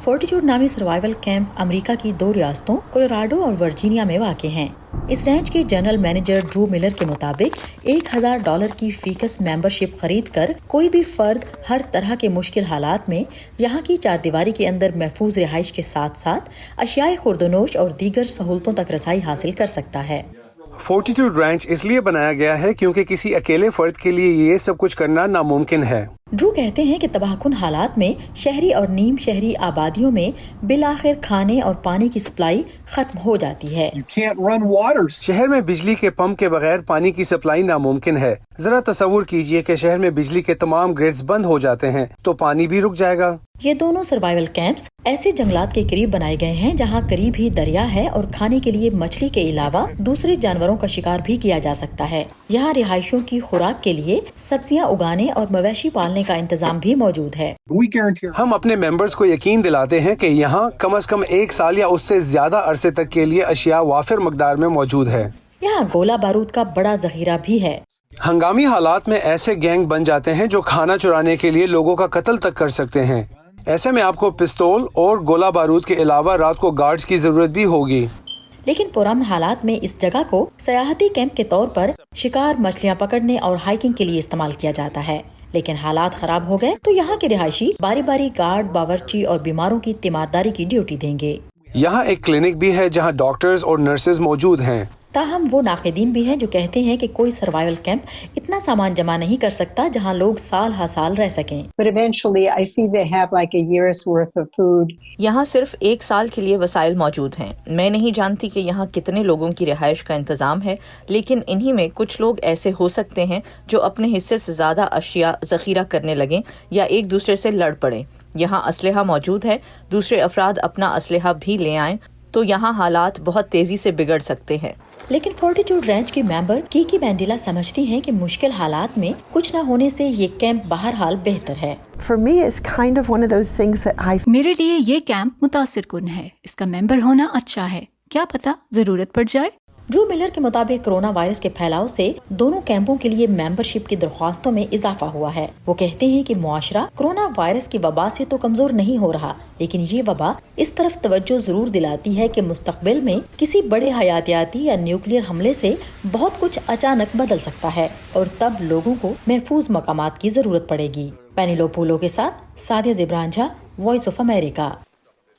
Fortitude نامی survival camp امریکہ کی 2 ریاستوں کولوراڈو اور ورجینیا میں واقع ہیں۔ اس رینچ کے جنرل مینیجر ڈرو ملر کے مطابق $1000 کی فیکس ممبرشپ خرید کر کوئی بھی فرد ہر طرح کے مشکل حالات میں یہاں کی 4 دیواری کے اندر محفوظ رہائش کے ساتھ ساتھ اشیاء خوردونوش اور دیگر سہولتوں تک رسائی حاصل کر سکتا ہے۔ فورٹیٹیوڈ رینچ اس لیے بنایا گیا ہے کیونکہ کسی اکیلے فرد کے لیے یہ سب کچھ کرنا ناممکن ہے۔ ڈرو کہتے ہیں کہ تباہ کن حالات میں شہری اور نیم شہری آبادیوں میں بالآخر کھانے اور پانی کی سپلائی ختم ہو جاتی ہے۔ شہر میں بجلی کے پمپ کے بغیر پانی کی سپلائی ناممکن ہے۔ ذرا تصور کیجئے کہ شہر میں بجلی کے تمام گریڈز بند ہو جاتے ہیں تو پانی بھی رک جائے گا۔ یہ دونوں سروائیول کیمپس ایسے جنگلات کے قریب بنائے گئے ہیں جہاں قریب ہی دریا ہے اور کھانے کے لیے مچھلی کے علاوہ دوسرے جانوروں کا شکار بھی کیا جا سکتا ہے۔ یہاں رہائشیوں کی خوراک کے لیے سبزیاں اگانے اور مویشی پالنے کا انتظام بھی موجود ہے۔ ہم اپنے ممبرز کو یقین دلاتے ہیں کہ یہاں کم از کم 1 سال یا اس سے زیادہ عرصے تک کے لیے اشیاء وافر مقدار میں موجود ہے۔ یہاں گولہ بارود کا بڑا ذخیرہ بھی ہے۔ ہنگامی حالات میں ایسے گینگ بن جاتے ہیں جو کھانا چرانے کے لیے لوگوں کا قتل تک کر سکتے ہیں۔ ایسے میں آپ کو پستول اور گولہ بارود کے علاوہ رات کو گارڈز کی ضرورت بھی ہوگی۔ لیکن پرامن حالات میں اس جگہ کو سیاحتی کیمپ کے طور پر شکار، مچھلیاں پکڑنے اور ہائیکنگ کے لیے استعمال کیا جاتا ہے۔ لیکن حالات خراب ہو گئے تو یہاں کے رہائشی باری باری گارڈ، باورچی اور بیماروں کی تیمارداری کی ڈیوٹی دیں گے۔ یہاں ایک کلینک بھی ہے جہاں ڈاکٹرز اور نرسز موجود ہیں۔ تاہم وہ ناقدین بھی ہیں جو کہتے ہیں کہ کوئی سروائیول کیمپ اتنا سامان جمع نہیں کر سکتا جہاں لوگ سال ہا سال رہ سکیں۔ یہاں صرف 1 سال کے لیے وسائل موجود ہیں۔ میں نہیں جانتی کہ یہاں کتنے لوگوں کی رہائش کا انتظام ہے، لیکن انہی میں کچھ لوگ ایسے ہو سکتے ہیں جو اپنے حصے سے زیادہ اشیاء ذخیرہ کرنے لگیں یا ایک دوسرے سے لڑ پڑیں۔ یہاں اسلحہ موجود ہے، دوسرے افراد اپنا اسلحہ بھی لے آئیں تو یہاں حالات بہت تیزی سے بگڑ سکتے ہیں۔ لیکن فورٹیٹیوڈ رینچ کی ممبر کیکی بینڈیلا سمجھتی ہیں کہ مشکل حالات میں کچھ نہ ہونے سے یہ کیمپ بہرحال بہتر ہے۔ میرے لیے یہ کیمپ متاثر کن ہے۔ اس کا ممبر ہونا اچھا ہے، کیا پتہ ضرورت پڑ جائے۔ ڈرو ملر کے مطابق کرونا وائرس کے پھیلاؤ سے دونوں کیمپوں کے لیے ممبرشپ کی درخواستوں میں اضافہ ہوا ہے۔ وہ کہتے ہیں کہ معاشرہ کرونا وائرس کی وبا سے تو کمزور نہیں ہو رہا، لیکن یہ وبا اس طرف توجہ ضرور دلاتی ہے کہ مستقبل میں کسی بڑے حیاتیاتی یا نیوکلیئر حملے سے بہت کچھ اچانک بدل سکتا ہے اور تب لوگوں کو محفوظ مقامات کی ضرورت پڑے گی۔ پینیلوپولو کے ساتھ سادیہ زبران جھا، وائس آف امریکہ۔